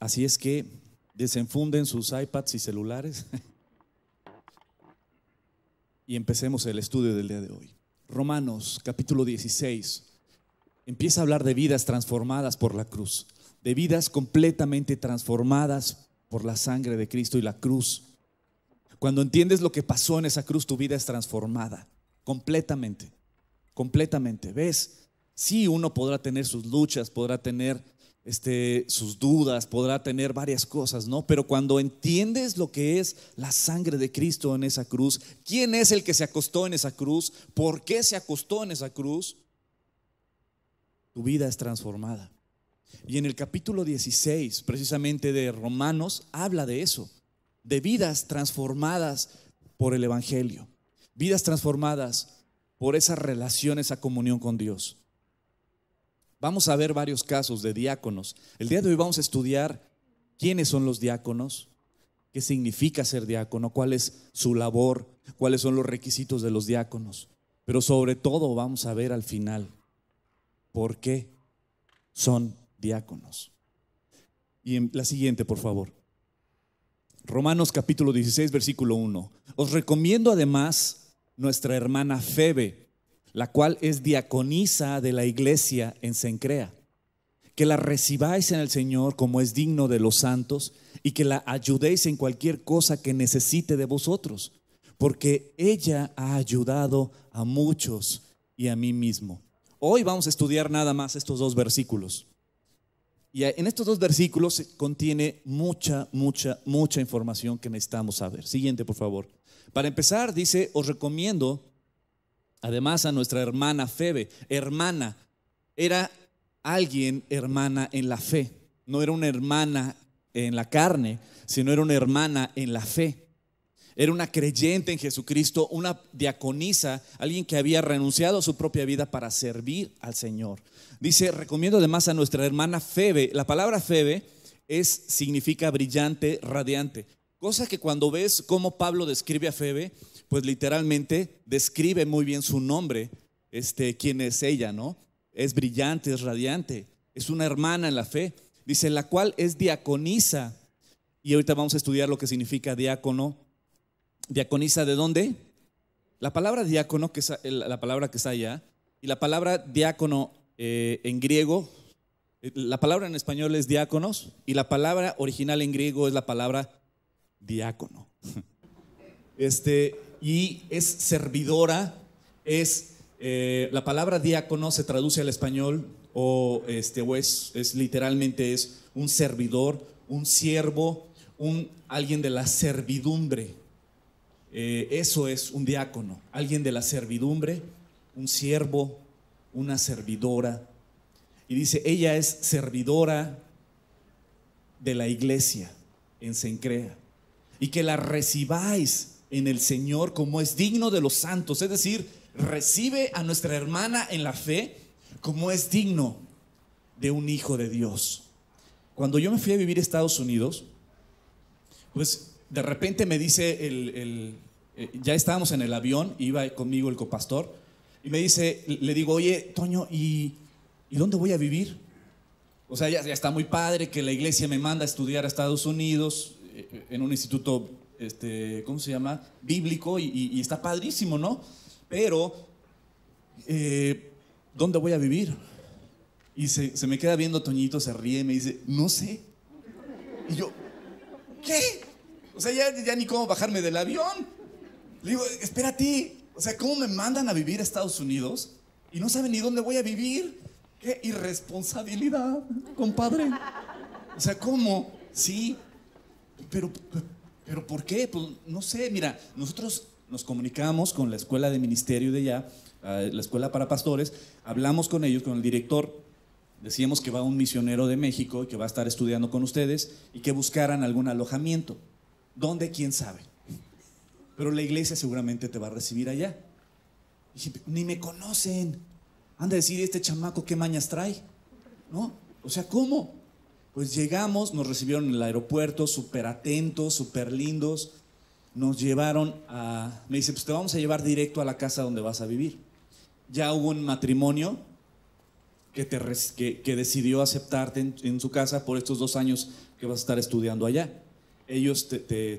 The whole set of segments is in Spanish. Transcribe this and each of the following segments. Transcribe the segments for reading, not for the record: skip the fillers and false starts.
Así es que desenfunden sus iPads y celulares y empecemos el estudio del día de hoy. Romanos capítulo 16 empieza a hablar de vidas transformadas por la cruz, de vidas completamente transformadas por la sangre de Cristo y la cruz. Cuando entiendes lo que pasó en esa cruz, tu vida es transformada completamente, completamente. ¿Ves? Sí, uno podrá tener sus luchas, podrá tener sus dudas, podrá tener varias cosas, ¿no? Pero cuando entiendes lo que es la sangre de Cristo en esa cruz, quién es el que se acostó en esa cruz, por qué se acostó en esa cruz, tu vida es transformada. Y en el capítulo 16, precisamente de Romanos, habla de eso, de vidas transformadas por el Evangelio, vidas transformadas por esa relación, esa comunión con Dios. Vamos a ver varios casos de diáconos. El día de hoy vamos a estudiar quiénes son los diáconos, qué significa ser diácono, cuál es su labor, cuáles son los requisitos de los diáconos. Pero sobre todo vamos a ver al final por qué son diáconos. Y en la siguiente, por favor. Romanos capítulo 16, versículo 1. Os recomiendo además nuestra hermana Febe, la cual es diaconisa de la iglesia en Cencrea, que la recibáis en el Señor como es digno de los santos y que la ayudéis en cualquier cosa que necesite de vosotros, porque ella ha ayudado a muchos y a mí mismo. Hoy vamos a estudiar nada más estos dos versículos. Y en estos dos versículos contiene mucha información que necesitamos saber. Siguiente, por favor. Para empezar, dice, os recomiendo además a nuestra hermana Febe. Hermana, era alguien hermana en la fe. No era una hermana en la carne, sino era una hermana en la fe. Era una creyente en Jesucristo, una diaconisa, alguien que había renunciado a su propia vida para servir al Señor. Dice, recomiendo además a nuestra hermana Febe. La palabra Febe significa brillante, radiante. Cosa que cuando ves cómo Pablo describe a Febe, pues literalmente describe muy bien su nombre, quién es ella, ¿no? Es brillante, es radiante, es una hermana en la fe. Dice, la cual es diaconisa. Y ahorita vamos a estudiar lo que significa diácono. ¿Diaconisa de dónde? La palabra diácono, que es la palabra que está allá, y la palabra diácono en griego, la palabra en español es diáconos, y la palabra original en griego es la palabra diácono. Y es servidora, la palabra diácono se traduce al español literalmente es un servidor, un siervo, alguien de la servidumbre. Eso es un diácono, alguien de la servidumbre, un siervo, una servidora. Y dice, ella es servidora de la iglesia en Cencrea, y que la recibáis en el Señor como es digno de los santos. Es decir, recibe a nuestra hermana en la fe como es digno de un hijo de Dios. Cuando yo me fui a vivir a Estados Unidos, pues de repente me dice ya estábamos en el avión, iba conmigo el copastor, y me dice, le digo, oye, Toño, ¿y dónde voy a vivir? O sea, ya está muy padre que la iglesia me manda a estudiar a Estados Unidos en un instituto, ¿cómo se llama? Bíblico, y está padrísimo, ¿no? Pero, ¿dónde voy a vivir? Y se me queda viendo Toñito, se ríe y me dice, no sé. Y yo, ¿qué? O sea, ya ni cómo bajarme del avión. Le digo, espérate, o sea, ¿cómo me mandan a vivir a Estados Unidos y no saben ni dónde voy a vivir? ¡Qué irresponsabilidad, compadre! O sea, ¿cómo? Sí, pero ¿por qué? Pues no sé, mira, nosotros nos comunicamos con la escuela de ministerio de allá, la escuela para pastores, hablamos con ellos, con el director, decíamos que va un misionero de México y que va a estar estudiando con ustedes y que buscaran algún alojamiento. ¿Dónde? ¿Quién sabe? Pero la iglesia seguramente te va a recibir allá. Y dije, ni me conocen. Han de decir, este chamaco, ¿qué mañas trae? ¿No? O sea, ¿cómo? Pues llegamos, nos recibieron en el aeropuerto, súper atentos, súper lindos. Nos llevaron me dice, pues te vamos a llevar directo a la casa donde vas a vivir. Ya hubo un matrimonio que decidió aceptarte en su casa por estos 2 años que vas a estar estudiando allá. Ellos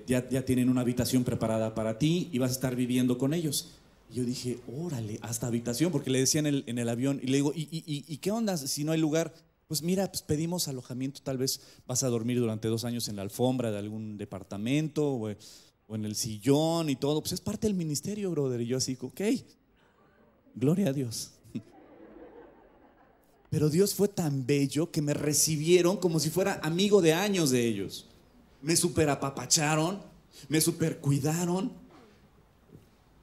ya tienen una habitación preparada para ti y vas a estar viviendo con ellos. Y yo dije, órale, hasta habitación, porque le decía en el avión, y le digo, ¿y qué onda si no hay lugar? Pues mira, pues pedimos alojamiento, tal vez vas a dormir durante 2 años en la alfombra de algún departamento o en el sillón y todo. Pues es parte del ministerio, brother. Y yo así, ok, gloria a Dios. Pero Dios fue tan bello que me recibieron como si fuera amigo de años de ellos. Me superapapacharon, me supercuidaron,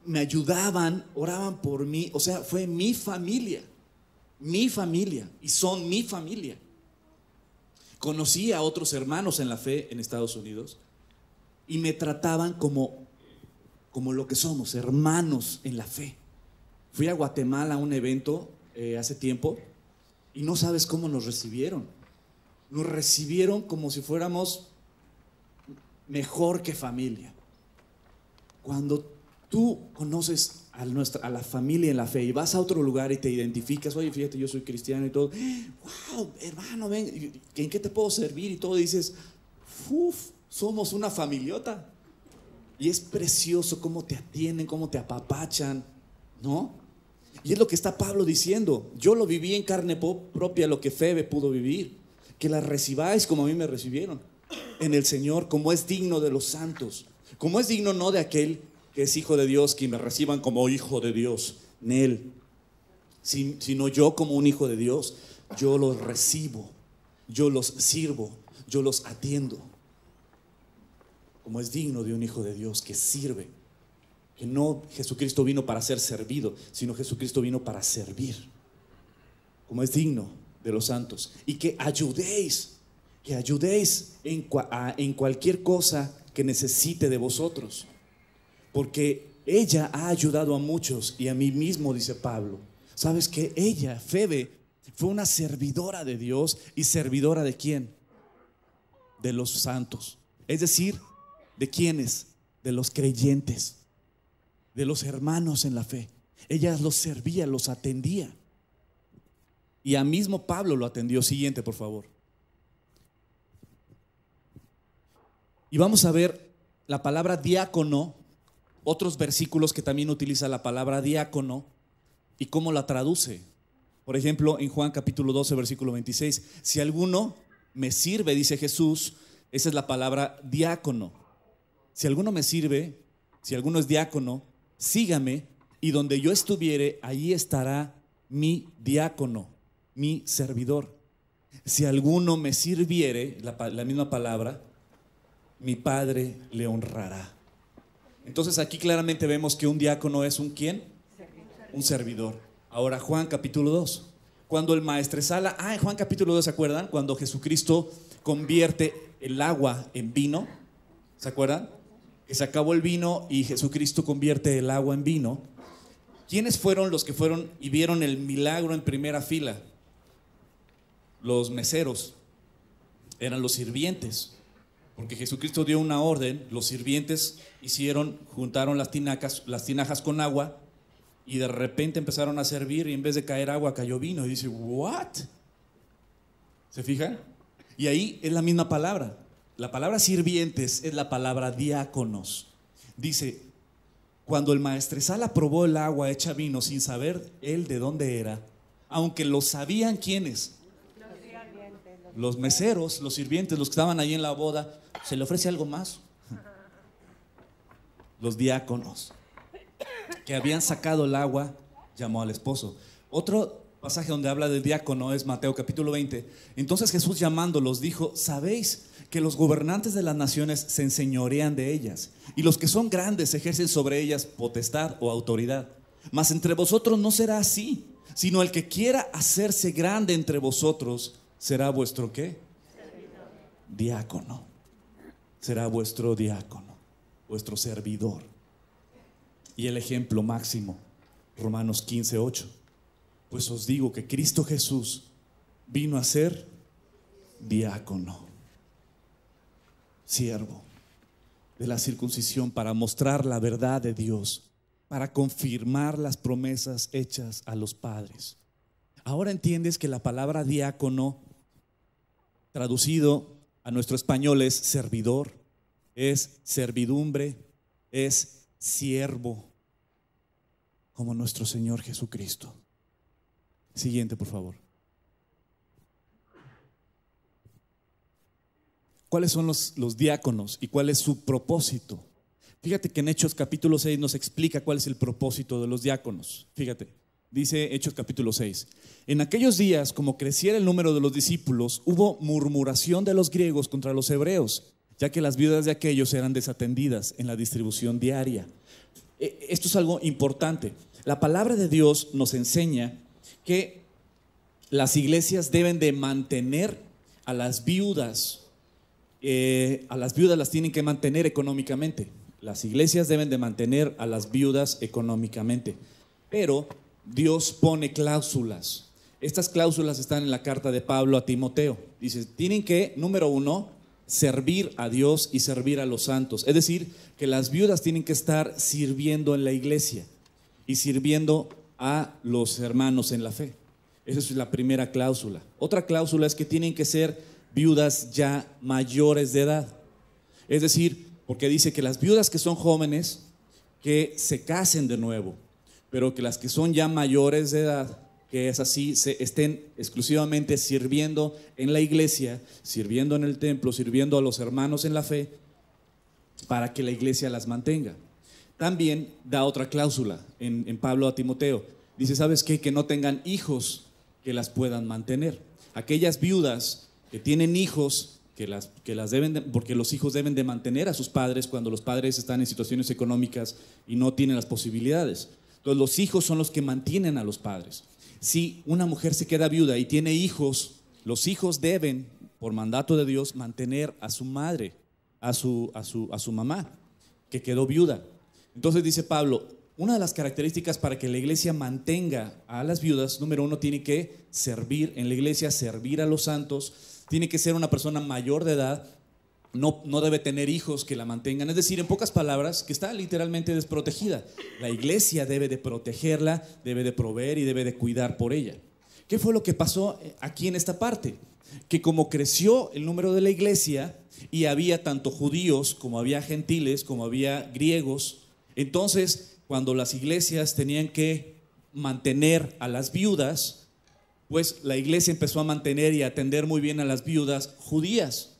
me ayudaban, oraban por mí. O sea, fue mi familia y son mi familia. Conocí a otros hermanos en la fe en Estados Unidos y me trataban como lo que somos, hermanos en la fe. Fui a Guatemala a un evento hace tiempo y no sabes cómo nos recibieron. Nos recibieron como si fuéramos mejor que familia. Cuando tú conoces a la familia en la fe y vas a otro lugar y te identificas, oye, fíjate, yo soy cristiano y todo, wow, hermano, ven, ¿en qué te puedo servir? Y todo, dices, somos una familiota. Y es precioso cómo te atienden, cómo te apapachan, ¿no? Y es lo que está Pablo diciendo. Yo lo viví en carne propia, lo que Febe pudo vivir. Que la recibáis como a mí me recibieron en el Señor, como es digno de los santos, como es digno no de aquel que es hijo de Dios, que me reciban como hijo de Dios, en él, sino yo como un hijo de Dios. Yo los recibo, yo los sirvo, yo los atiendo, como es digno de un hijo de Dios que sirve. Que no Jesucristo vino para ser servido, sino Jesucristo vino para servir, como es digno de los santos. Y que ayudéis en cualquier cosa que necesite de vosotros, porque ella ha ayudado a muchos y a mí mismo, dice Pablo. ¿Sabes que ella, Febe, fue una servidora de Dios? ¿Y servidora de quién? De los santos. Es decir, ¿de quiénes? De los creyentes, de los hermanos en la fe. Ella los servía, los atendía. Y a mismo Pablo lo atendió. Siguiente, por favor. Y vamos a ver la palabra diácono, otros versículos que también utiliza la palabra diácono y cómo la traduce. Por ejemplo, en Juan capítulo 12, versículo 26, si alguno me sirve, dice Jesús, esa es la palabra diácono. Si alguno me sirve, si alguno es diácono, sígame, y donde yo estuviere, allí estará mi diácono, mi servidor. Si alguno me sirviere, la misma palabra, mi Padre le honrará. Entonces aquí claramente vemos que un diácono es un ¿quién? Un servidor. Ahora Juan capítulo 2, cuando el maestresala, en Juan capítulo 2, ¿se acuerdan? Cuando Jesucristo convierte el agua en vino, ¿se acuerdan? Que se acabó el vino y Jesucristo convierte el agua en vino. ¿Quiénes fueron los que fueron y vieron el milagro en primera fila? Los meseros, eran los sirvientes. Porque Jesucristo dio una orden, los sirvientes juntaron las tinajas con agua y de repente empezaron a servir y en vez de caer agua cayó vino. Y dice, ¿what? ¿Se fijan? Y ahí es la misma palabra. La palabra sirvientes es la palabra diáconos. Dice, cuando el maestresala probó el agua hecha vino sin saber él de dónde era, aunque lo sabían ¿quiénes? Los meseros, los sirvientes, los que estaban ahí en la boda. ¿Se le ofrece algo más? Los diáconos que habían sacado el agua, llamó al esposo. Otro pasaje donde habla del diácono es Mateo capítulo 20. Entonces Jesús llamándolos dijo, ¿sabéis que los gobernantes de las naciones se enseñorean de ellas y los que son grandes ejercen sobre ellas potestad o autoridad? Mas entre vosotros no será así, sino el que quiera hacerse grande entre vosotros será vuestro ¿qué? Diácono. Será vuestro diácono, vuestro servidor. Y el ejemplo máximo, Romanos 15, 8. Pues os digo que Cristo Jesús vino a ser diácono, siervo de la circuncisión, para mostrar la verdad de Dios, para confirmar las promesas hechas a los padres. Ahora entiendes que la palabra diácono, traducido a nuestro español es servidor, es servidumbre, es siervo, como nuestro Señor Jesucristo. Siguiente, por favor. ¿Cuáles son los diáconos y cuál es su propósito? Fíjate que en Hechos capítulo 6 nos explica cuál es el propósito de los diáconos. Fíjate, dice Hechos capítulo 6. En aquellos días, como creciera el número de los discípulos, hubo murmuración de los griegos contra los hebreos, ya que las viudas de aquellos eran desatendidas en la distribución diaria. Esto es algo importante. La palabra de Dios nos enseña que las iglesias deben de mantener a las viudas. A las viudas las tienen que mantener económicamente. Las iglesias deben de mantener a las viudas económicamente. Pero Dios pone cláusulas. Estas cláusulas están en la carta de Pablo a Timoteo. Dice, tienen que, número 1, servir a Dios y servir a los santos. Es decir, que las viudas tienen que estar sirviendo en la iglesia y sirviendo a los hermanos en la fe. Esa es la primera cláusula. Otra cláusula es que tienen que ser viudas ya mayores de edad. Es decir, porque dice que las viudas que son jóvenes, que se casen de nuevo, pero que las que son ya mayores de edad, que es así, estén exclusivamente sirviendo en la iglesia, sirviendo en el templo, sirviendo a los hermanos en la fe, para que la iglesia las mantenga. También da otra cláusula en Pablo a Timoteo. Dice, ¿sabes qué? Que no tengan hijos que las puedan mantener. Aquellas viudas que tienen hijos, que las deben porque los hijos deben de mantener a sus padres cuando los padres están en situaciones económicas y no tienen las posibilidades. Entonces los hijos son los que mantienen a los padres. Si una mujer se queda viuda y tiene hijos, los hijos deben, por mandato de Dios, mantener a su madre, a su mamá, que quedó viuda. Entonces dice Pablo, una de las características para que la iglesia mantenga a las viudas, número 1, tiene que servir en la iglesia, servir a los santos, tiene que ser una persona mayor de edad, no debe tener hijos que la mantengan, es decir, en pocas palabras, que está literalmente desprotegida. La iglesia debe de protegerla, debe de proveer y debe de cuidar por ella. ¿Qué fue lo que pasó aquí en esta parte? Que como creció el número de la iglesia y había tanto judíos como había gentiles, como había griegos, entonces cuando las iglesias tenían que mantener a las viudas, pues la iglesia empezó a mantener y a atender muy bien a las viudas judías.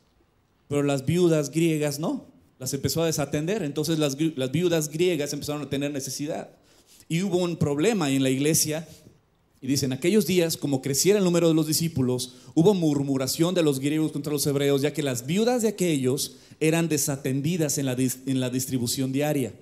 Pero las viudas griegas no, las empezó a desatender. Entonces las viudas griegas empezaron a tener necesidad. Y hubo un problema en la iglesia. Y dicen, aquellos días, como creciera el número de los discípulos, hubo murmuración de los griegos contra los hebreos, ya que las viudas de aquellos eran desatendidas en la distribución diaria.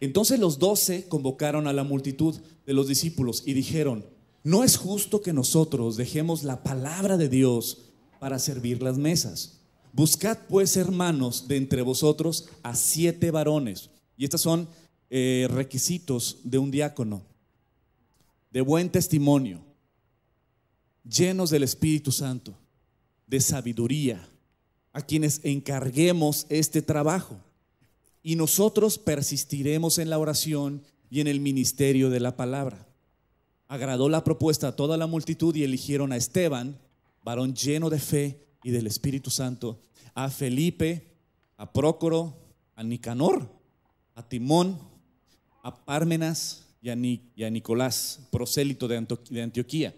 Entonces los 12 convocaron a la multitud de los discípulos y dijeron, no es justo que nosotros dejemos la palabra de Dios para servir las mesas. Buscad pues, hermanos, de entre vosotros a 7 varones. Y estos son requisitos de un diácono: de buen testimonio, llenos del Espíritu Santo, de sabiduría, a quienes encarguemos este trabajo. Y nosotros persistiremos en la oración y en el ministerio de la palabra. Agradó la propuesta a toda la multitud y eligieron a Esteban, varón lleno de fe y del Espíritu Santo, a Felipe, a Prócoro, a Nicanor, a Timón, a Pármenas y a Nicolás, prosélito de Antioquía,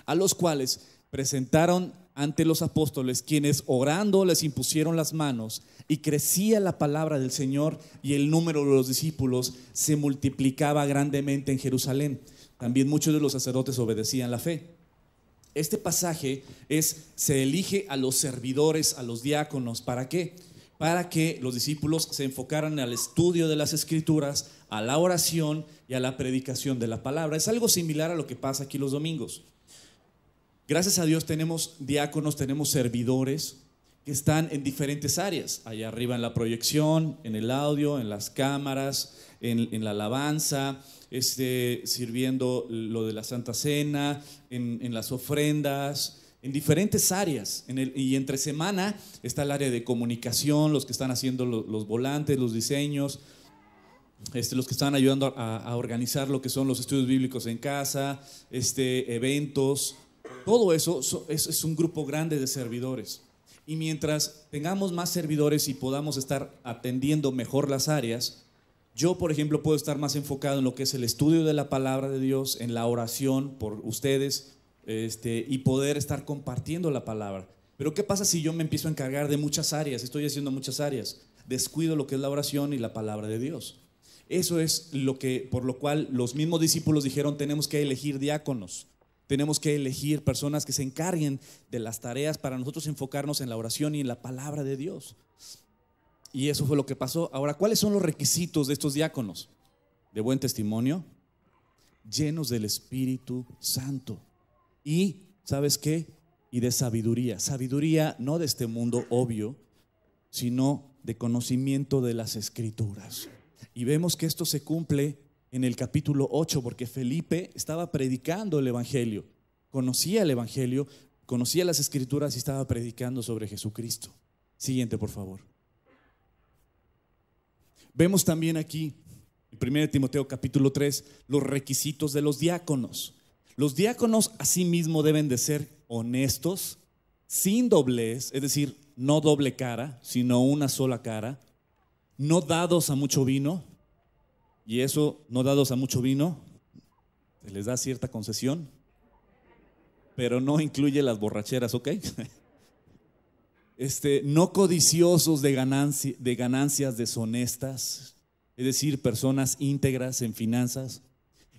a los cuales presentaron ante los apóstoles, quienes orando les impusieron las manos, y crecía la palabra del Señor y el número de los discípulos se multiplicaba grandemente en Jerusalén. También muchos de los sacerdotes obedecían la fe. Este pasaje se elige a los servidores, a los diáconos. ¿Para qué? Para que los discípulos se enfocaran al estudio de las Escrituras, a la oración y a la predicación de la palabra. Es algo similar a lo que pasa aquí los domingos. Gracias a Dios tenemos diáconos, tenemos servidores que están en diferentes áreas. Allá arriba en la proyección, en el audio, en las cámaras, en la alabanza, sirviendo lo de la Santa Cena, en las ofrendas, en diferentes áreas. Y entre semana está el área de comunicación, los que están haciendo los volantes, los diseños, los que están ayudando a organizar lo que son los estudios bíblicos en casa, eventos. Todo eso es un grupo grande de servidores. Y mientras tengamos más servidores y podamos estar atendiendo mejor las áreas, yo, por ejemplo, puedo estar más enfocado en lo que es el estudio de la palabra de Dios, en la oración por ustedes, y poder estar compartiendo la palabra. Pero ¿qué pasa si yo me empiezo a encargar de muchas áreas? Estoy haciendo muchas áreas. Descuido lo que es la oración y la palabra de Dios. Eso es por lo cual los mismos discípulos dijeron: tenemos que elegir diáconos. Tenemos que elegir personas que se encarguen de las tareas para nosotros enfocarnos en la oración y en la palabra de Dios. Y eso fue lo que pasó. Ahora, ¿cuáles son los requisitos de estos diáconos? De buen testimonio, llenos del Espíritu Santo. Y, ¿sabes qué? Y de sabiduría. Sabiduría no de este mundo obvio, sino de conocimiento de las Escrituras. Y vemos que esto se cumple en el capítulo 8, porque Felipe estaba predicando el Evangelio. Conocía el Evangelio, conocía las Escrituras y estaba predicando sobre Jesucristo. Siguiente, por favor. Vemos también aquí, en 1 Timoteo capítulo 3, los requisitos de los diáconos. Los diáconos asimismo deben de ser honestos, sin doblez, es decir, no doble cara, sino una sola cara, no dados a mucho vino, y eso, no dados a mucho vino, se les da cierta concesión, pero no incluye las borracheras, ¿ok? No codiciosos de ganancias deshonestas, es decir, personas íntegras en finanzas,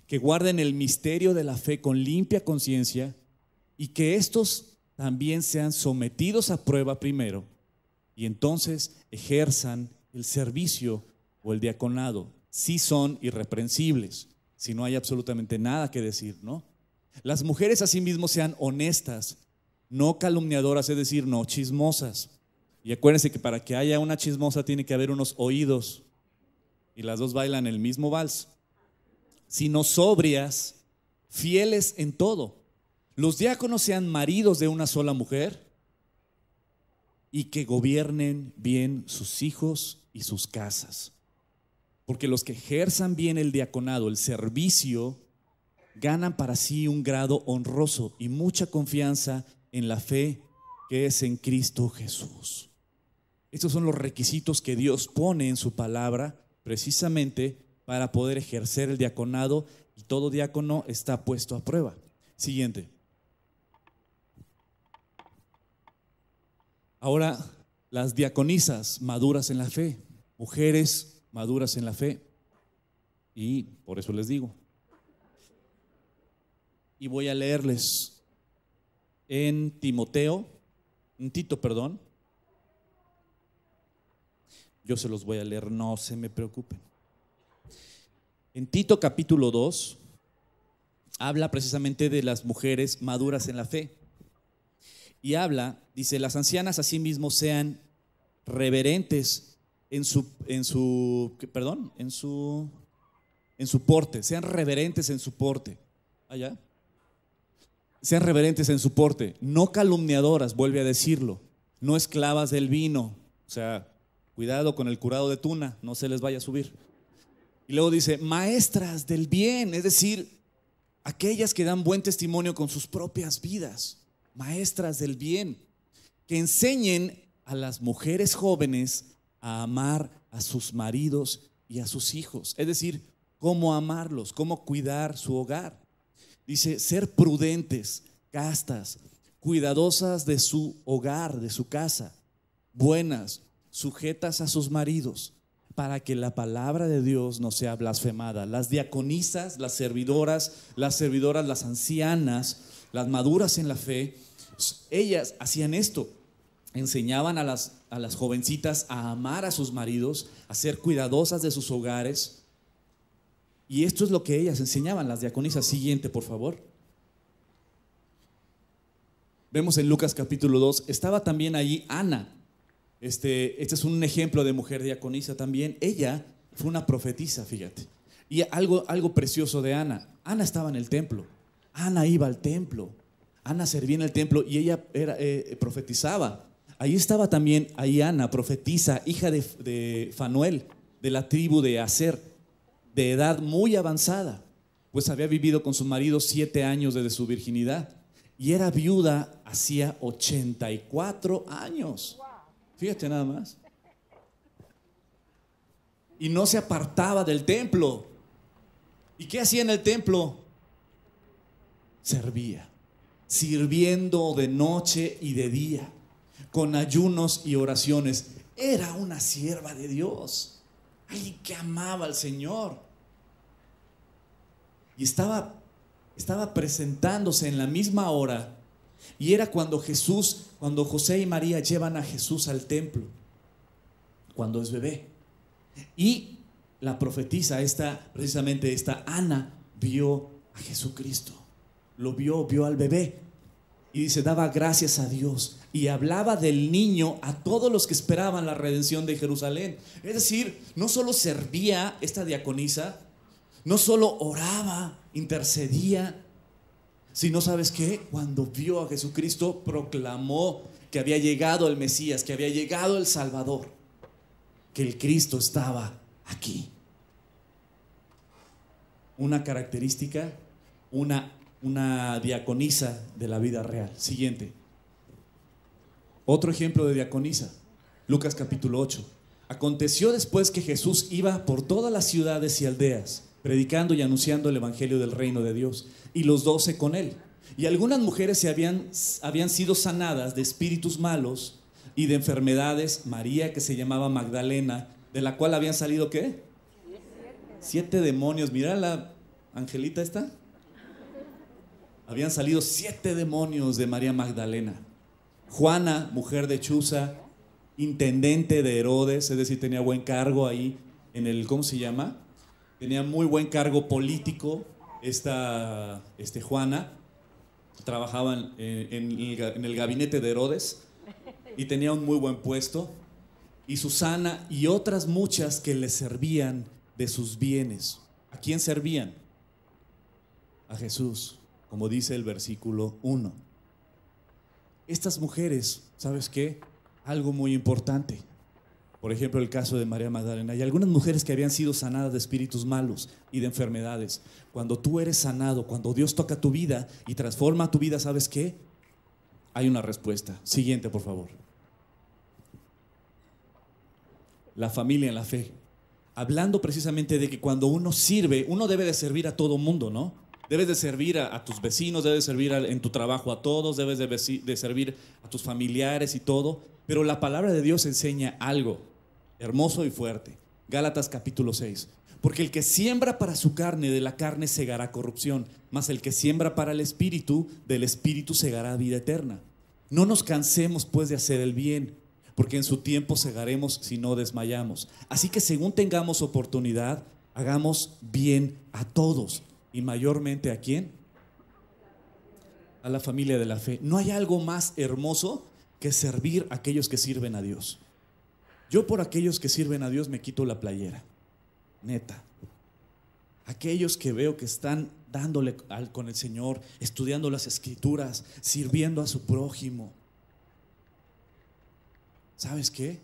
que guarden el misterio de la fe con limpia conciencia y que estos también sean sometidos a prueba primero y entonces ejerzan el servicio o el diaconado, si son irreprensibles, si no hay absolutamente nada que decir, ¿no? Las mujeres asimismo sean honestas, no calumniadoras, es decir, no chismosas. Y acuérdense que para que haya una chismosa tiene que haber unos oídos y las dos bailan el mismo vals. Sino sobrias, fieles en todo. Los diáconos sean maridos de una sola mujer y que gobiernen bien sus hijos y sus casas. Porque los que ejerzan bien el diaconado, el servicio, ganan para sí un grado honroso y mucha confianza en la fe que es en Cristo Jesús. Estos son los requisitos que Dios pone en su palabra precisamente para poder ejercer el diaconado, y todo diácono está puesto a prueba. Siguiente. Ahora, las diaconisas maduras en la fe, mujeres maduras en la fe, y por eso les digo. Y voy a leerles en Tito, perdón. Yo se los voy a leer, no se me preocupen. En Tito capítulo 2 habla precisamente de las mujeres maduras en la fe. Y dice, las ancianas asimismo sean reverentes en su porte, sean reverentes en su porte. ¿Allá? Sean reverentes en su porte, no calumniadoras, vuelve a decirlo, no esclavas del vino, o sea, cuidado con el curado de tuna, no se les vaya a subir. Y luego dice, maestras del bien, es decir, aquellas que dan buen testimonio con sus propias vidas, maestras del bien, que enseñen a las mujeres jóvenes a amar a sus maridos y a sus hijos, es decir, cómo amarlos, cómo cuidar su hogar. Dice, ser prudentes, castas, cuidadosas de su hogar, de su casa, buenas, sujetas a sus maridos, para que la palabra de Dios no sea blasfemada. Las diaconisas, las servidoras, las ancianas, las maduras en la fe, ellas hacían esto, enseñaban a las jovencitas a amar a sus maridos, a ser cuidadosas de sus hogares. Y esto es lo que ellas enseñaban, las diaconisas. Siguiente, por favor. Vemos en Lucas capítulo 2, estaba también allí Ana. Este es un ejemplo de mujer diaconisa también. Ella fue una profetisa, fíjate. Y algo precioso de Ana. Ana estaba en el templo. Ana iba al templo. Ana servía en el templo y ella profetizaba. Ahí estaba también Ana, profetisa, hija de Fanuel, de la tribu de Aser, de edad muy avanzada, pues había vivido con su marido 7 años desde su virginidad. y era viuda hacía 84 años. Fíjate nada más. Y no se apartaba del templo. ¿Y qué hacía en el templo? Servía, sirviendo de noche y de día, con ayunos y oraciones. Era una sierva de Dios, alguien que amaba al Señor. Y estaba presentándose en la misma hora. Y era cuando José y María llevan a Jesús al templo, cuando es bebé. Y la profetisa, precisamente esta Ana, vio a Jesucristo. Lo vio al bebé. Y dice, daba gracias a Dios. Y hablaba del niño a todos los que esperaban la redención de Jerusalén. Es decir, no solo servía esta diaconisa, no solo oraba, intercedía, sino, ¿sabes qué? Cuando vio a Jesucristo, proclamó que había llegado el Mesías, que había llegado el Salvador, que el Cristo estaba aquí. Una característica, una diaconisa de la vida real. Siguiente. Otro ejemplo de diaconisa, Lucas capítulo 8. Aconteció después que Jesús iba por todas las ciudades y aldeas, predicando y anunciando el evangelio del reino de Dios, y los 12 con él. Y algunas mujeres habían sido sanadas de espíritus malos y de enfermedades. María, que se llamaba Magdalena, de la cual habían salido, ¿qué? 7 demonios. Mira la angelita esta. Habían salido 7 demonios de María Magdalena. Juana, mujer de Chuza, intendente de Herodes, es decir, tenía buen cargo ahí en el, ¿cómo se llama? Tenía muy buen cargo político. Juana trabajaba en el gabinete de Herodes y tenía un muy buen puesto. Y Susana y otras muchas que le servían de sus bienes. ¿A quién servían? A Jesús, como dice el versículo 1. Estas mujeres, ¿sabes qué? Algo muy importante. Por ejemplo, el caso de María Magdalena. Hay algunas mujeres que habían sido sanadas de espíritus malos y de enfermedades. Cuando tú eres sanado, cuando Dios toca tu vida y transforma tu vida, ¿sabes qué? Hay una respuesta. Siguiente, por favor. La familia en la fe. Hablando precisamente de que cuando uno sirve, uno debe de servir a todo mundo, ¿no? Debes de servir a tus vecinos, debes de servir en tu trabajo a todos, debes de servir a tus familiares y todo. Pero la palabra de Dios enseña algo hermoso y fuerte. Gálatas capítulo 6. Porque el que siembra para su carne, de la carne segará corrupción, mas el que siembra para el espíritu, del espíritu segará vida eterna. No nos cansemos pues de hacer el bien, porque en su tiempo segaremos si no desmayamos. Así que según tengamos oportunidad, hagamos bien a todos. Y mayormente, ¿a quién? A la familia de la fe. No hay algo más hermoso que servir a aquellos que sirven a Dios. Yo por aquellos que sirven a Dios me quito la playera, neta. Aquellos que veo que están dándole con el Señor, estudiando las Escrituras, sirviendo a su prójimo. ¿Sabes qué?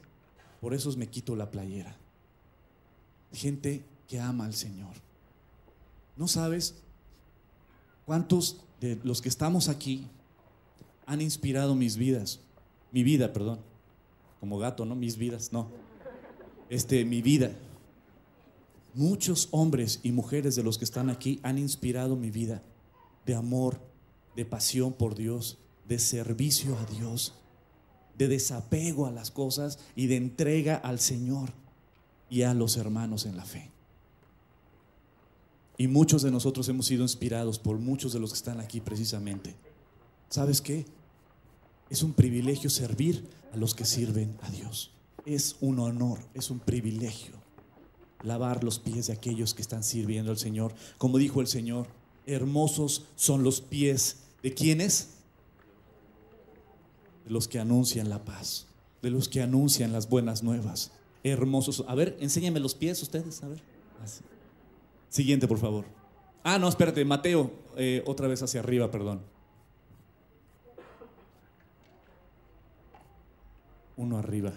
Por eso me quito la playera. Gente que ama al Señor. ¿No sabes cuántos de los que estamos aquí han inspirado mi vida, como gato, ¿no? Mis vidas, no. Mi vida. Muchos hombres y mujeres de los que están aquí han inspirado mi vida de amor, de pasión por Dios, de servicio a Dios, de desapego a las cosas y de entrega al Señor y a los hermanos en la fe. Y muchos de nosotros hemos sido inspirados por muchos de los que están aquí precisamente. ¿Sabes qué? Es un privilegio servir a los que sirven a Dios. Es un honor, es un privilegio lavar los pies de aquellos que están sirviendo al Señor. Como dijo el Señor, hermosos son los pies ¿de quiénes? De los que anuncian la paz, de los que anuncian las buenas nuevas. Hermosos. A ver, enséñame los pies ustedes, a ver. Así. Siguiente, por favor. No, espérate, Mateo, otra vez hacia arriba, perdón. Uno arriba.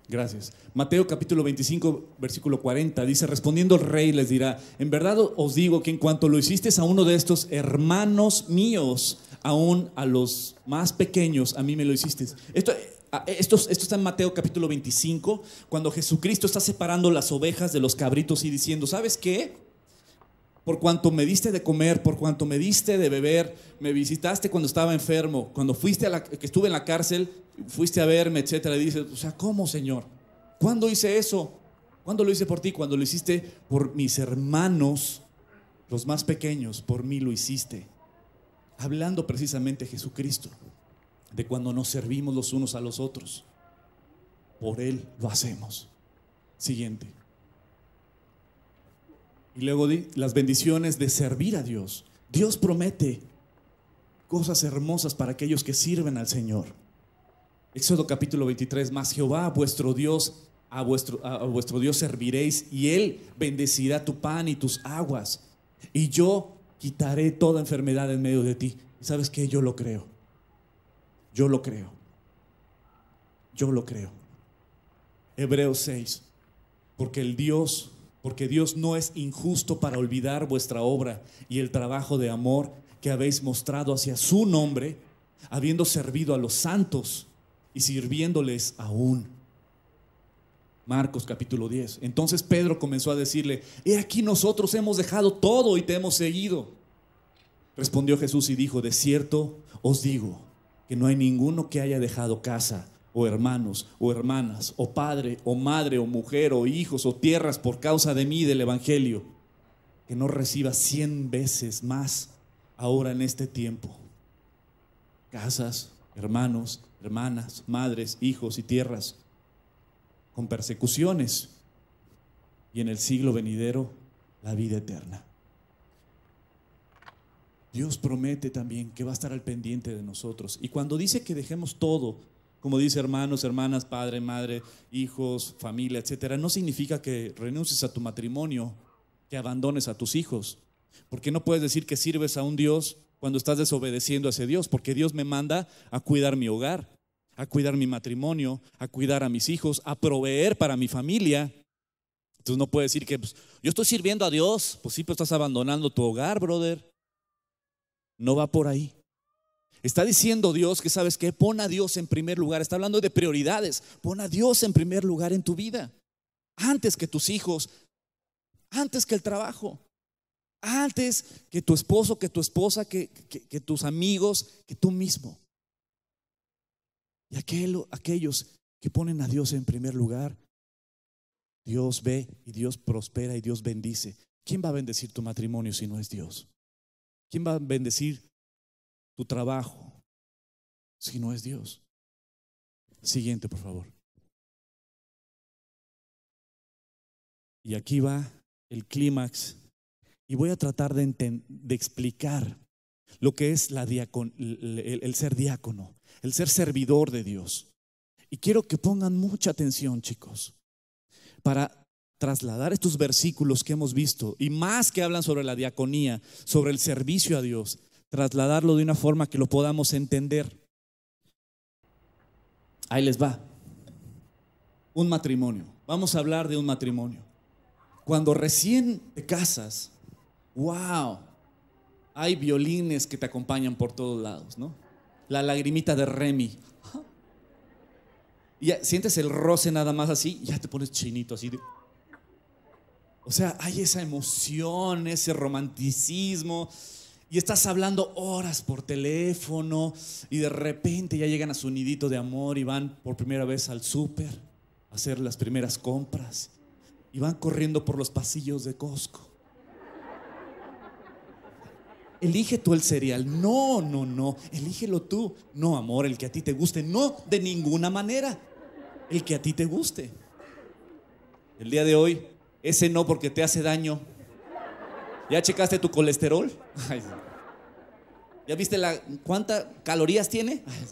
Gracias. Mateo capítulo 25, versículo 40, dice: respondiendo el rey les dirá: en verdad os digo que en cuanto lo hicisteis a uno de estos hermanos míos, aún a los más pequeños, a mí me lo hiciste. Esto está en Mateo capítulo 25, cuando Jesucristo está separando las ovejas de los cabritos y diciendo, ¿sabes qué? Por cuanto me diste de comer, por cuanto me diste de beber, me visitaste cuando estaba enfermo, cuando que estuve en la cárcel, fuiste a verme, etcétera. Y dices, o sea, ¿cómo, Señor? ¿Cuándo hice eso? ¿Cuándo lo hice por ti? Cuando lo hiciste por mis hermanos, los más pequeños, por mí lo hiciste. Hablando precisamente Jesucristo de cuando nos servimos los unos a los otros. Por Él lo hacemos. Siguiente. Y luego las bendiciones de servir a Dios. Dios promete cosas hermosas para aquellos que sirven al Señor. Éxodo capítulo 23, mas Jehová vuestro Dios, a vuestro Dios serviréis, y Él bendecirá tu pan y tus aguas, y yo quitaré toda enfermedad en medio de ti. ¿Sabes qué? Yo lo creo. Yo lo creo. Yo lo creo. Hebreos 6, porque Dios no es injusto para olvidar vuestra obra y el trabajo de amor que habéis mostrado hacia su nombre, habiendo servido a los santos y sirviéndoles aún. Marcos capítulo 10. Entonces Pedro comenzó a decirle, he aquí nosotros hemos dejado todo y te hemos seguido. Respondió Jesús y dijo, de cierto os digo que no hay ninguno que haya dejado casa o hermanos o hermanas o padre o madre o mujer o hijos o tierras por causa de mí y del evangelio, que no reciba 100 veces más ahora en este tiempo casas, hermanos, hermanas, madres, hijos y tierras, con persecuciones, y en el siglo venidero la vida eterna. Dios promete también que va a estar al pendiente de nosotros. Y cuando dice que dejemos todo, como dice hermanos, hermanas, padre, madre, hijos, familia, etcétera, no significa que renuncies a tu matrimonio, que abandones a tus hijos. Porque no puedes decir que sirves a un Dios cuando estás desobedeciendo a ese Dios, porque Dios me manda a cuidar mi hogar, a cuidar mi matrimonio, a cuidar a mis hijos, a proveer para mi familia. Entonces no puedes decir que pues, yo estoy sirviendo a Dios. Pues sí, pero estás abandonando tu hogar, brother. No va por ahí. Está diciendo Dios que, ¿sabes qué? Pon a Dios en primer lugar. Está hablando de prioridades. Pon a Dios en primer lugar en tu vida, antes que tus hijos, antes que el trabajo, antes que tu esposo, que tu esposa, que tus amigos, que tú mismo. Y aquellos que ponen a Dios en primer lugar, Dios ve y Dios prospera y Dios bendice. ¿Quién va a bendecir tu matrimonio si no es Dios? ¿Quién va a bendecir tu trabajo si no es Dios? Siguiente, por favor. Y aquí va el clímax. Y voy a tratar de explicar lo que es el ser diácono, el ser servidor de Dios. Y quiero que pongan mucha atención, chicos, para trasladar estos versículos que hemos visto, y más que hablan sobre la diaconía, sobre el servicio a Dios, trasladarlo de una forma que lo podamos entender. Ahí les va. Un matrimonio. Vamos a hablar de un matrimonio. Cuando recién te casas, wow, hay violines que te acompañan por todos lados, ¿no? La lagrimita de Remy. Y ya sientes el roce nada más así, ya te pones chinito así de... O sea, hay esa emoción, ese romanticismo, y estás hablando horas por teléfono y de repente ya llegan a su nidito de amor y van por primera vez al súper a hacer las primeras compras y van corriendo por los pasillos de Costco. Elige tú el cereal. No, elígelo tú. No, amor, el que a ti te guste. No, de ninguna manera. El que a ti te guste. El día de hoy, ese no, porque te hace daño. ¿Ya checaste tu colesterol? Ay, ¿ya viste cuántas calorías tiene? Ay,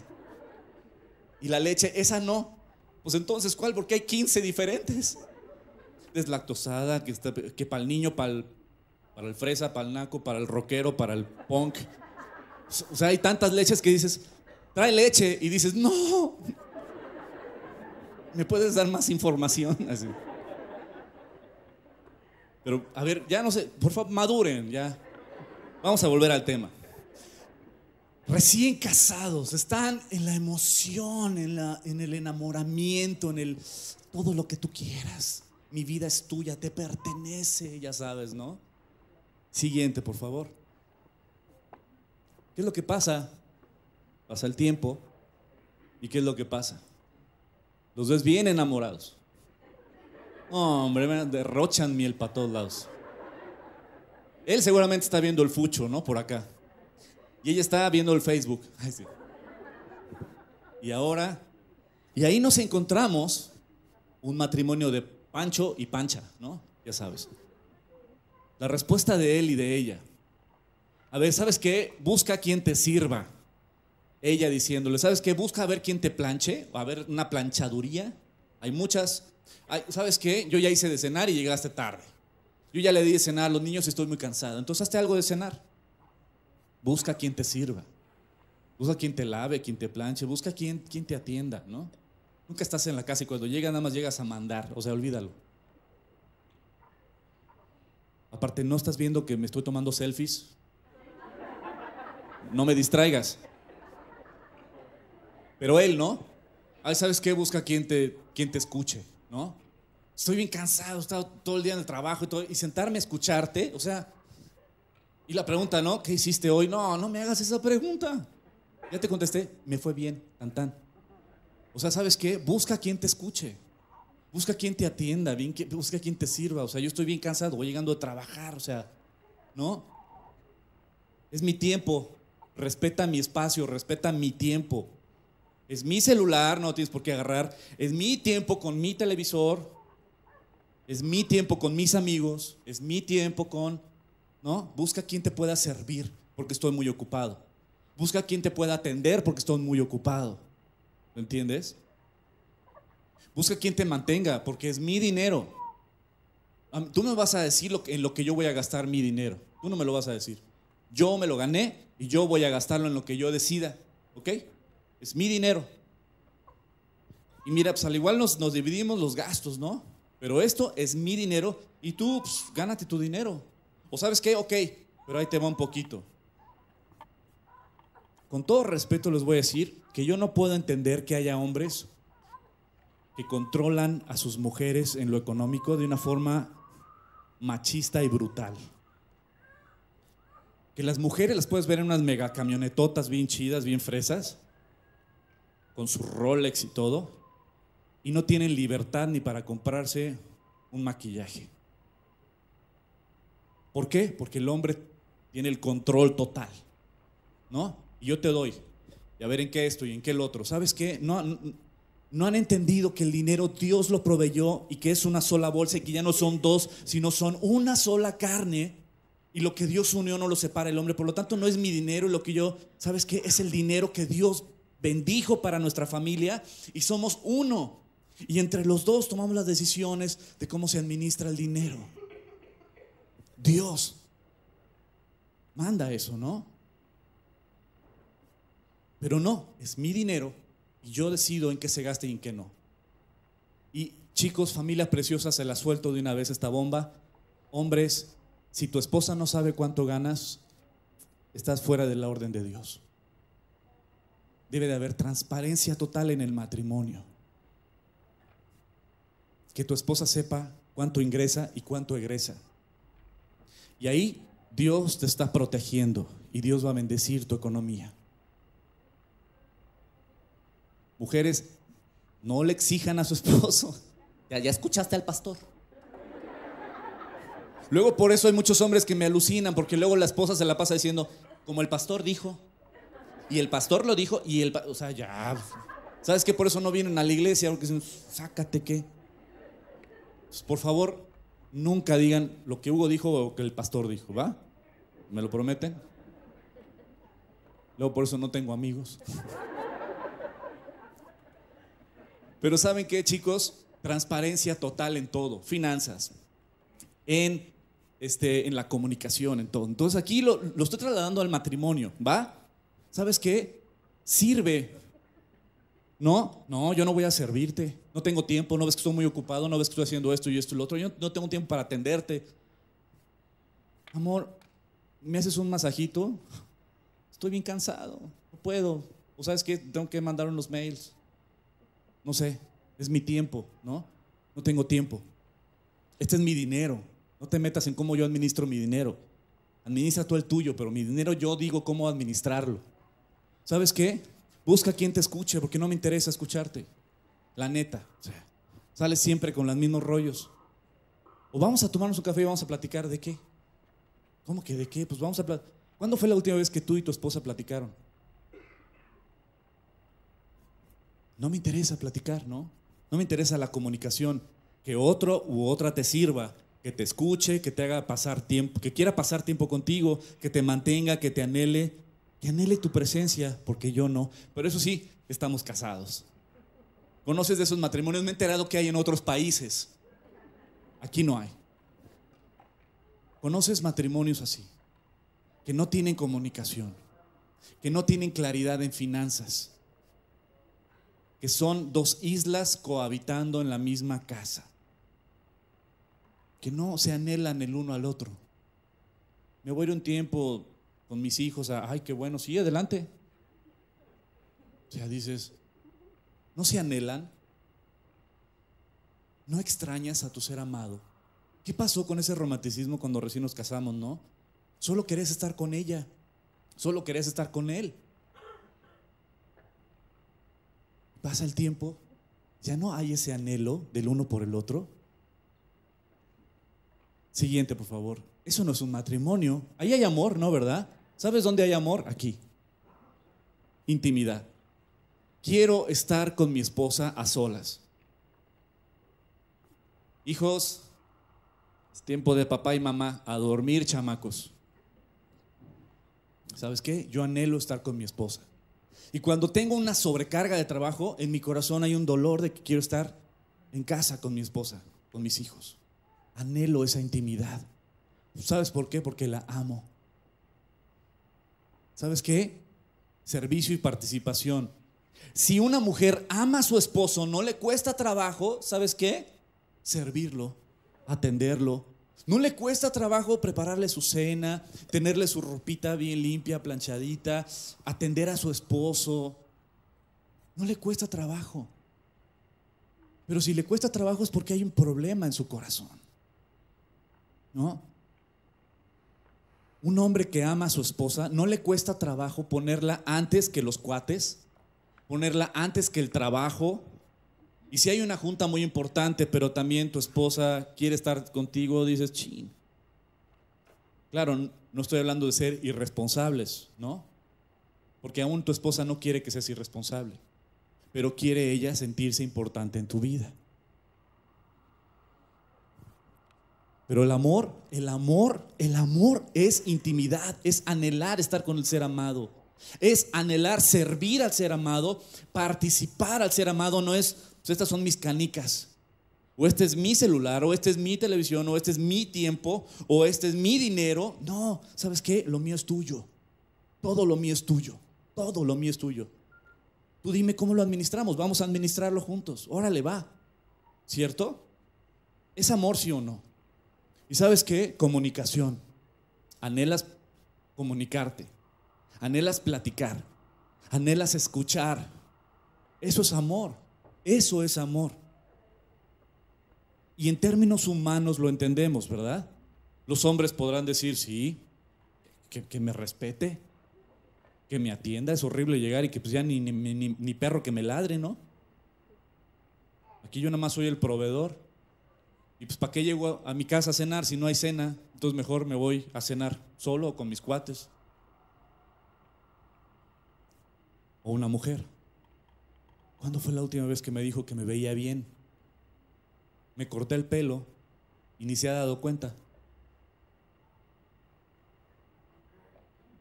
y la leche, esa no. Pues entonces, ¿cuál? Porque hay 15 diferentes. Deslactosada, que para el niño, para el fresa, para el naco, para el rockero, para el punk. O sea, hay tantas leches que dices, trae leche, y dices, no. ¿Me puedes dar más información? Así. Pero, a ver, ya no sé, por favor, maduren, ya. Vamos a volver al tema. recién casados, están en la emoción, en el enamoramiento, en el todo lo que tú quieras. Mi vida es tuya, te pertenece, ya sabes, ¿no? Siguiente, por favor. ¿Qué es lo que pasa? Pasa el tiempo. ¿Y qué es lo que pasa? Los ves bien enamorados. Hombre, derrochan miel para todos lados. Él seguramente está viendo el fucho, ¿no? Por acá. Y ella está viendo el Facebook. Ay, sí. Y ahí nos encontramos un matrimonio de Pancho y Pancha, ¿no? Ya sabes. La respuesta de él y de ella. A ver, ¿sabes qué? Busca a quien te sirva. Ella diciéndole, ¿sabes qué? Busca a ver quién te planche, o a ver una planchaduría. Hay muchas. ¿Sabes qué? Yo ya hice de cenar y llegaste tarde. Yo ya le di de cenar a los niños y estoy muy cansado. Entonces hazte algo de cenar. Busca a quien te sirva. Busca a quien te lave, quien te planche. Busca a quien te atienda, ¿no? Nunca estás en la casa y cuando llegas nada más llegas a mandar. O sea, olvídalo. Aparte, ¿no estás viendo que me estoy tomando selfies? No me distraigas. Pero él, ¿no? ¿Sabes qué? Busca a quien te escuche, ¿no? Estoy bien cansado, he estado todo el día en el trabajo y sentarme a escucharte, o sea, y la pregunta, ¿no? ¿Qué hiciste hoy? No me hagas esa pregunta. Ya te contesté, me fue bien, tan. O sea, ¿sabes qué? Busca a quien te escuche, busca a quien te atienda, busca a quien te sirva. O sea, yo estoy bien cansado, voy llegando a trabajar, o sea, ¿no? Es mi tiempo, respeta mi espacio, respeta mi tiempo. Es mi celular, no tienes por qué agarrar. Es mi tiempo con mi televisor. Es mi tiempo con mis amigos. Es mi tiempo con, ¿no? Busca quien te pueda servir porque estoy muy ocupado. Busca quien te pueda atender porque estoy muy ocupado. ¿Lo entiendes? Busca quien te mantenga porque es mi dinero. Tú me vas a decir en lo que yo voy a gastar mi dinero. Tú no me lo vas a decir. Yo me lo gané y yo voy a gastarlo en lo que yo decida. ¿Ok? Es mi dinero. Y mira, pues al igual nos dividimos los gastos, ¿no? Pero esto es mi dinero y tú, pues, gánate tu dinero. ¿O sabes qué? Ok, pero ahí te va un poquito. Con todo respeto les voy a decir que yo no puedo entender que haya hombres que controlan a sus mujeres en lo económico de una forma machista y brutal. Que las mujeres las puedes ver en unas mega camionetotas bien chidas, bien fresas, con su Rolex y todo, y no tienen libertad ni para comprarse un maquillaje. ¿Por qué? Porque el hombre tiene el control total, ¿no? Y yo te doy, y a ver en qué esto y en qué el otro. ¿Sabes qué? No han entendido que el dinero Dios lo proveyó y que es una sola bolsa y que ya no son dos, sino son una sola carne. Y lo que Dios unió no lo separa el hombre. Por lo tanto, no es mi dinero lo que yo, ¿sabes qué? Es el dinero que Dios bendijo para nuestra familia y somos uno. Y entre los dos tomamos las decisiones de cómo se administra el dinero. Dios manda eso, ¿no? Pero no, es mi dinero y yo decido en qué se gaste y en qué no. Y chicos, familia preciosa, se la suelto de una vez esta bomba. Hombres, si tu esposa no sabe cuánto ganas, estás fuera de la orden de Dios. Debe de haber transparencia total en el matrimonio. Que tu esposa sepa cuánto ingresa y cuánto egresa. Y ahí Dios te está protegiendo y Dios va a bendecir tu economía. Mujeres, no le exijan a su esposo. Ya escuchaste al pastor. Luego por eso hay muchos hombres que me alucinan, porque luego la esposa se la pasa diciendo, como el pastor dijo, y el pastor lo dijo, o sea, ya. ¿Sabes qué? Por eso no vienen a la iglesia, porque dicen, sácate qué. Pues, por favor, nunca digan lo que Hugo dijo o que el pastor dijo, ¿va? ¿Me lo prometen? Luego por eso no tengo amigos. Pero ¿saben qué, chicos? Transparencia total en todo, finanzas, en la comunicación, en todo. Entonces aquí lo estoy trasladando al matrimonio, ¿va? ¿Sabes qué? Sirve. No, yo no voy a servirte. No tengo tiempo, no ves que estoy muy ocupado, no ves que estoy haciendo esto y esto y lo otro. Yo no tengo tiempo para atenderte. Amor, ¿me haces un masajito? Estoy bien cansado. no puedo, o sabes qué, tengo que mandar unos mails, no sé, es mi tiempo, ¿no? No tengo tiempo. Este es mi dinero, no te metas en cómo yo administro mi dinero. Administra tú el tuyo, pero mi dinero yo digo cómo administrarlo. ¿Sabes qué? Busca quien te escuche, porque no me interesa escucharte. La neta, o sea, sales siempre con los mismos rollos. O vamos a tomarnos un café y vamos a platicar ¿de qué? ¿Cómo que de qué? Pues vamos a platicar. ¿Cuándo fue la última vez que tú y tu esposa platicaron? No me interesa platicar, ¿no? No me interesa la comunicación. Que otro u otra te sirva, que te escuche, que te haga pasar tiempo, que quiera pasar tiempo contigo, que te mantenga, que anhele tu presencia, porque yo no. Pero eso sí, estamos casados. ¿Conoces de esos matrimonios? Me he enterado que hay en otros países. Aquí no hay. ¿Conoces matrimonios así? Que no tienen comunicación, que no tienen claridad en finanzas, que son dos islas cohabitando en la misma casa, que no se anhelan el uno al otro. Me voy a ir un tiempo con mis hijos ay, qué bueno, sí, adelante. O sea, dices, ¿no se anhelan? ¿No extrañas a tu ser amado? ¿Qué pasó con ese romanticismo cuando recién nos casamos, no? Solo querés estar con ella, solo querés estar con él. Pasa el tiempo, ya no hay ese anhelo del uno por el otro. Siguiente, por favor. Eso no es un matrimonio. Ahí hay amor, ¿no? ¿Verdad? ¿Sabes dónde hay amor? Aquí. Intimidad. Quiero estar con mi esposa a solas. Hijos, es tiempo de papá y mamá a dormir, chamacos. ¿Sabes qué? Yo anhelo estar con mi esposa. Y cuando tengo una sobrecarga de trabajo, en mi corazón hay un dolor de que quiero estar en casa con mi esposa, con mis hijos. Anhelo esa intimidad. ¿Sabes por qué? Porque la amo. ¿Sabes qué? Servicio y participación. Si una mujer ama a su esposo, no le cuesta trabajo, ¿sabes qué? Servirlo, atenderlo. No le cuesta trabajo prepararle su cena, tenerle su ropita bien limpia, planchadita, atender a su esposo. No le cuesta trabajo. Pero si le cuesta trabajo es porque hay un problema en su corazón, ¿no? Un hombre que ama a su esposa, no le cuesta trabajo ponerla antes que los cuates, ponerla antes que el trabajo. Y si hay una junta muy importante, pero también tu esposa quiere estar contigo, dices, chin. Claro, no estoy hablando de ser irresponsables, ¿no? Porque aún tu esposa no quiere que seas irresponsable, pero quiere ella sentirse importante en tu vida. Pero el amor es intimidad, es anhelar estar con el ser amado, es anhelar servir al ser amado, participar al ser amado. No es, pues estas son mis canicas, o este es mi celular, o este es mi televisión, o este es mi tiempo, o este es mi dinero. No, ¿sabes qué? Lo mío es tuyo, todo lo mío es tuyo, todo lo mío es tuyo. Tú dime cómo lo administramos, vamos a administrarlo juntos, órale, va, ¿cierto? ¿Es amor, sí o no? ¿Y sabes qué? Comunicación. Anhelas comunicarte, anhelas platicar, anhelas escuchar. Eso es amor, eso es amor. Y en términos humanos lo entendemos, ¿verdad? Los hombres podrán decir, sí, que me respete, que me atienda. Es horrible llegar y que pues ya ni perro que me ladre, ¿no? Aquí yo nada más soy el proveedor. Y pues ¿para qué llego a mi casa a cenar si no hay cena? Entonces mejor me voy a cenar solo o con mis cuates. O una mujer. ¿Cuándo fue la última vez que me dijo que me veía bien? Me corté el pelo y ni se ha dado cuenta.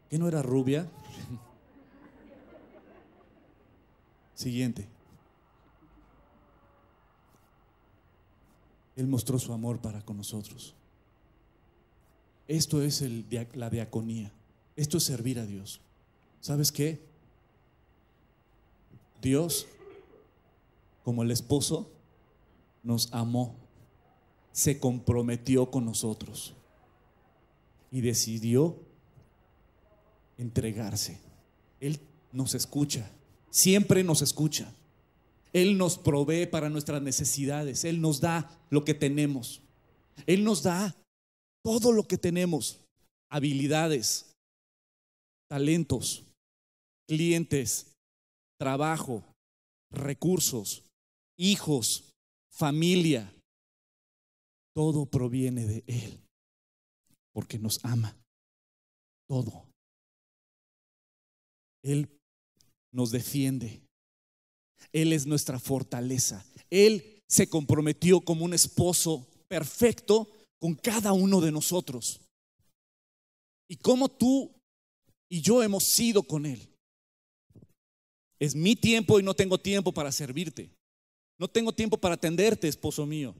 ¿Qué no era rubia? Siguiente. Él mostró su amor para con nosotros. Esto es la diaconía. Esto es servir a Dios. ¿Sabes qué? Dios, como el esposo, nos amó, se comprometió con nosotros y decidió entregarse. Él nos escucha, siempre nos escucha. Él nos provee para nuestras necesidades, Él nos da lo que tenemos, Él nos da todo lo que tenemos, habilidades, talentos, clientes, trabajo, recursos, hijos, familia. Todo proviene de Él, porque nos ama. Todo. Él nos defiende. Él es nuestra fortaleza. Él se comprometió como un esposo perfecto con cada uno de nosotros. Y como tú y yo hemos sido con Él. Es mi tiempo y no tengo tiempo para servirte. No tengo tiempo para atenderte, esposo mío.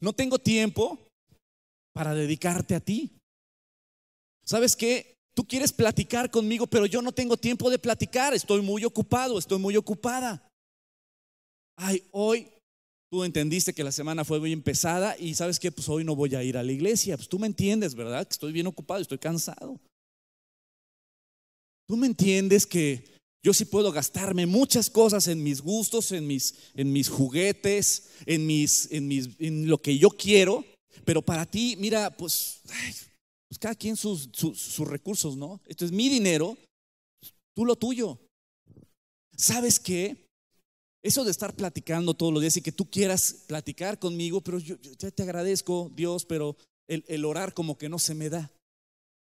No tengo tiempo para dedicarte a ti. ¿Sabes qué? Tú quieres platicar conmigo, pero yo no tengo tiempo de platicar. Estoy muy ocupado, estoy muy ocupada. Ay, hoy tú entendiste que la semana fue bien pesada y ¿sabes qué? Pues hoy no voy a ir a la iglesia. Pues tú me entiendes, ¿verdad? Que estoy bien ocupado, estoy cansado. Tú me entiendes que yo sí puedo gastarme muchas cosas en mis gustos, en mis juguetes, en lo que yo quiero, pero para ti, mira, pues cada quien sus recursos, ¿no? Esto es mi dinero, tú lo tuyo. ¿Sabes qué? Eso de estar platicando todos los días y que tú quieras platicar conmigo, pero yo ya te agradezco, Dios, pero el orar como que no se me da.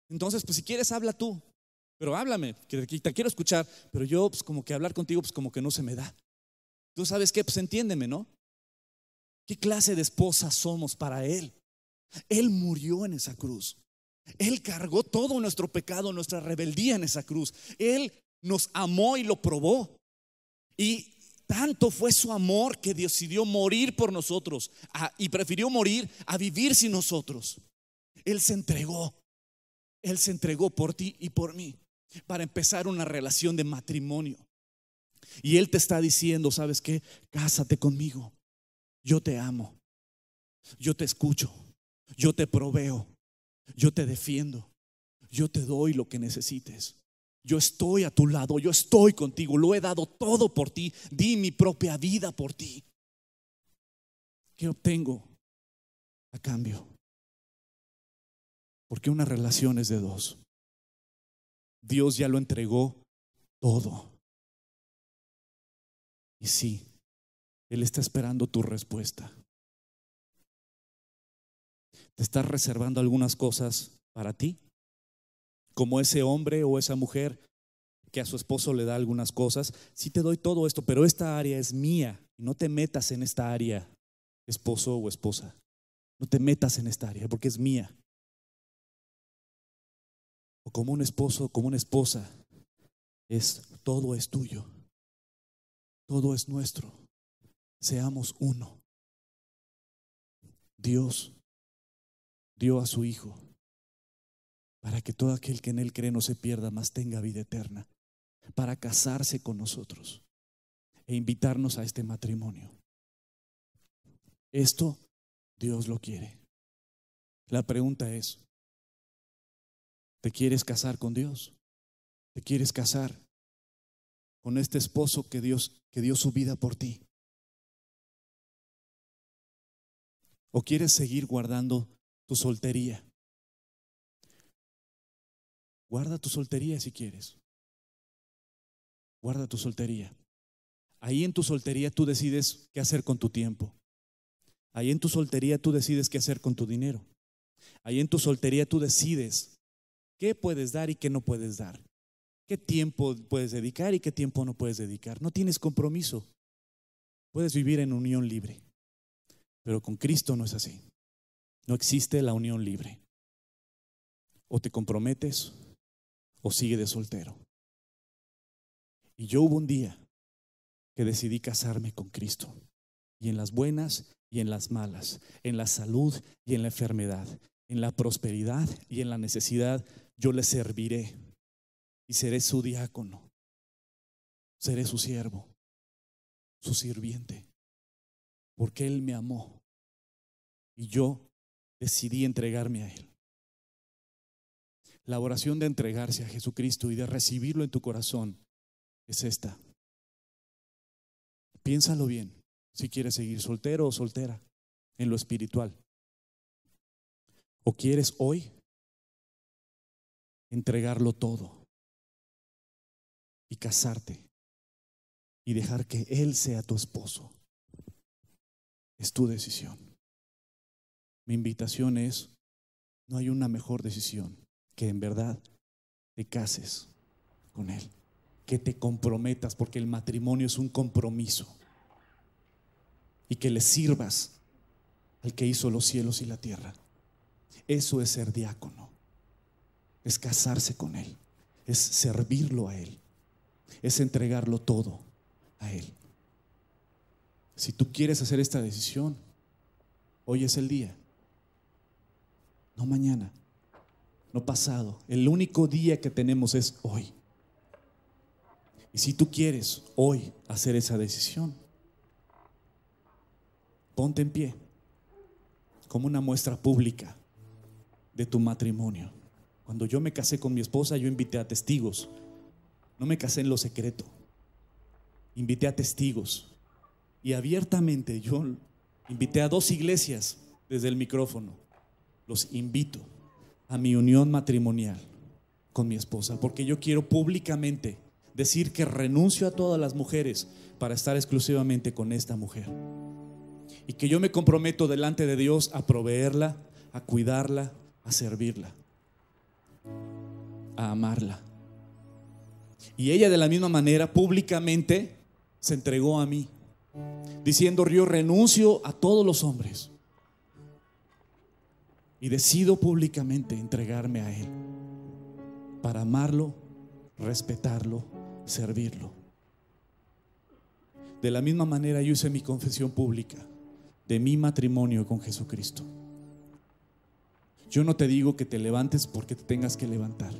Entonces, pues si quieres, habla tú. Pero háblame, que te quiero escuchar, pero yo pues como que hablar contigo pues como que no se me da. Tú sabes qué, pues entiéndeme, ¿no? ¿Qué clase de esposa somos para Él? Él murió en esa cruz. Él cargó todo nuestro pecado, nuestra rebeldía en esa cruz. Él nos amó y lo probó. Y tanto fue su amor que decidió morir por nosotros y prefirió morir a vivir sin nosotros. Él se entregó por ti y por mí, para empezar una relación de matrimonio. Y Él te está diciendo, ¿sabes qué? Cásate conmigo. Yo te amo. Yo te escucho. Yo te proveo. Yo te defiendo. Yo te doy lo que necesites. Yo estoy a tu lado. Yo estoy contigo. Lo he dado todo por ti. Di mi propia vida por ti. ¿Qué obtengo a cambio? Porque una relación es de dos. Dios ya lo entregó todo. Y sí, Él está esperando tu respuesta. ¿Te estás reservando algunas cosas para ti? Como ese hombre o esa mujer que a su esposo le da algunas cosas. Sí te doy todo esto, pero esta área es mía. No te metas en esta área, esposo o esposa. No te metas en esta área porque es mía. O como un esposo, como una esposa, todo es tuyo. Todo es nuestro. Seamos uno. Dios dio a su Hijo para que todo aquel que en Él cree no se pierda, mas tenga vida eterna, para casarse con nosotros e invitarnos a este matrimonio. Esto Dios lo quiere. La pregunta es, ¿te quieres casar con Dios? ¿Te quieres casar con este esposo que dio su vida por ti? ¿O quieres seguir guardando tu soltería? Guarda tu soltería si quieres. Guarda tu soltería. Ahí en tu soltería tú decides qué hacer con tu tiempo. Ahí en tu soltería tú decides qué hacer con tu dinero. Ahí en tu soltería tú decides qué puedes dar y qué no puedes dar. Qué tiempo puedes dedicar y qué tiempo no puedes dedicar. No tienes compromiso. Puedes vivir en unión libre. Pero con Cristo no es así. No existe la unión libre. O te comprometes o sigue de soltero. Y yo hubo un día que decidí casarme con Cristo. Y en las buenas y en las malas, en la salud y en la enfermedad, en la prosperidad y en la necesidad, yo le serviré y seré su diácono, seré su siervo, su sirviente, porque Él me amó y yo decidí entregarme a Él. La oración de entregarse a Jesucristo y de recibirlo en tu corazón es esta. Piénsalo bien, si quieres seguir soltero o soltera en lo espiritual. ¿O quieres hoy entregarlo todo y casarte y dejar que Él sea tu esposo? Es tu decisión. Mi invitación es, no hay una mejor decisión que en verdad te cases con Él, que te comprometas, porque el matrimonio es un compromiso, y que le sirvas al que hizo los cielos y la tierra. Eso es ser diácono, es casarse con Él, es servirlo a Él, es entregarlo todo a Él. Si tú quieres hacer esta decisión, hoy es el día, no mañana, no pasado. El único día que tenemos es hoy. Y si tú quieres hoy hacer esa decisión, ponte en pie como una muestra pública de tu matrimonio. Cuando yo me casé con mi esposa, yo invité a testigos. No me casé en lo secreto, invité a testigos. Y abiertamente yo invité a 2 iglesias desde el micrófono. Los invito a mi unión matrimonial con mi esposa, porque yo quiero públicamente decir que renuncio a todas las mujeres para estar exclusivamente con esta mujer. Y que yo me comprometo delante de Dios a proveerla, a cuidarla, a servirla, a amarla. Y ella de la misma manera públicamente se entregó a mí, diciendo: yo renuncio a todos los hombres y decido públicamente entregarme a Él para amarlo, respetarlo, servirlo. De la misma manera yo hice mi confesión pública de mi matrimonio con Jesucristo. Yo no te digo que te levantes porque te tengas que levantar,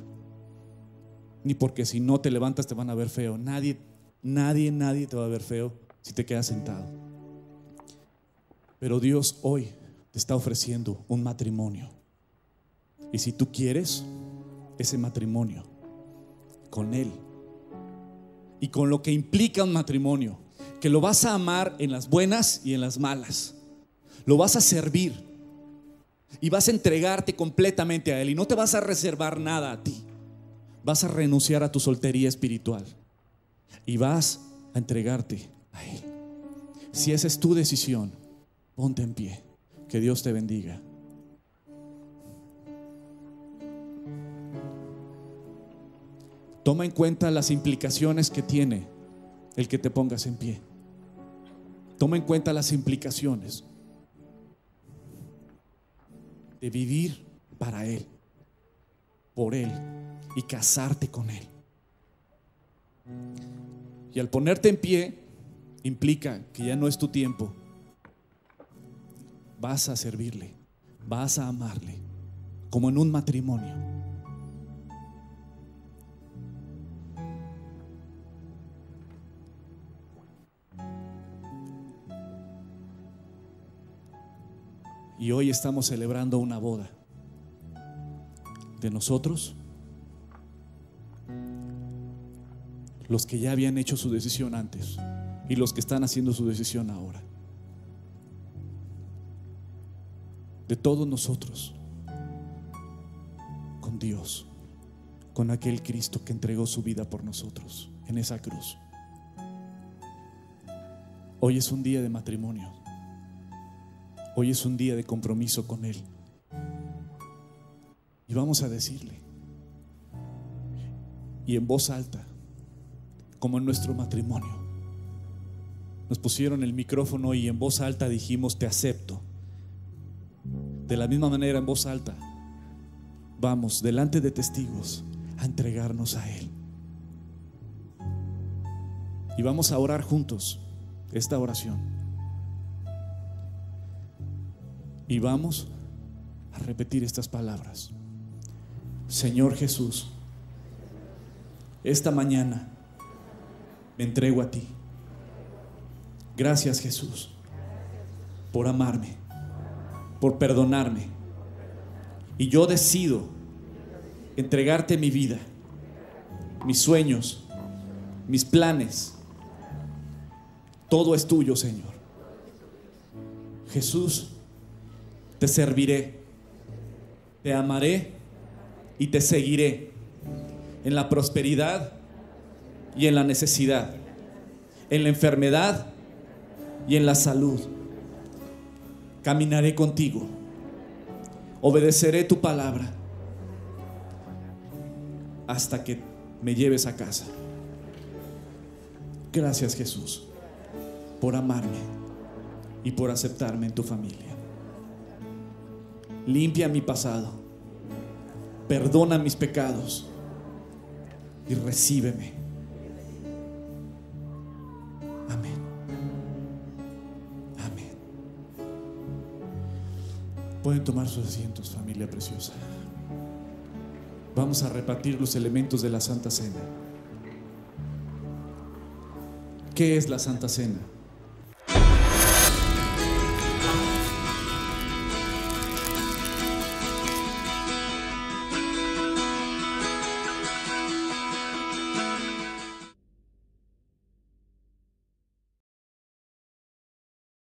ni porque si no te levantas te van a ver feo. Nadie te va a ver feo si te quedas sentado. Pero Dios hoy te está ofreciendo un matrimonio. Y si tú quieres ese matrimonio con Él y con lo que implica un matrimonio, que lo vas a amar en las buenas y en las malas, lo vas a servir y vas a entregarte completamente a Él, y no te vas a reservar nada a ti. Vas a renunciar a tu soltería espiritual y vas a entregarte a Él. Si esa es tu decisión, ponte en pie. Que Dios te bendiga. Toma en cuenta las implicaciones que tiene el que te pongas en pie. Toma en cuenta las implicaciones de vivir para Él, por Él, y casarte con Él. Y al ponerte en pie implica que ya no es tu tiempo. Vas a servirle, vas a amarle, como en un matrimonio. Y hoy estamos celebrando una boda de nosotros, los que ya habían hecho su decisión antes y los que están haciendo su decisión ahora. De todos nosotros, con Dios, con aquel Cristo que entregó su vida por nosotros en esa cruz. Hoy es un día de matrimonio. Hoy es un día de compromiso con Él. Y vamos a decirle, y en voz alta, como en nuestro matrimonio, nos pusieron el micrófono y en voz alta dijimos: te acepto. De la misma manera, en voz alta, vamos delante de testigos a entregarnos a Él. Y vamos a orar juntos esta oración. Y vamos a repetir estas palabras. Señor Jesús, esta mañana me entrego a ti. Gracias, Jesús, por amarme, por perdonarme. Y yo decido entregarte mi vida, mis sueños, mis planes. Todo es tuyo, Señor. Jesús, te serviré, te amaré y te seguiré en la prosperidad y en la necesidad, en la enfermedad y en la salud. Caminaré contigo, obedeceré tu palabra hasta que me lleves a casa. Gracias, Jesús, por amarme y por aceptarme en tu familia. Limpia mi pasado, perdona mis pecados y recíbeme. Amén. Amén. Pueden tomar sus asientos, familia preciosa. Vamos a repartir los elementos de la Santa Cena. ¿Qué es la Santa Cena?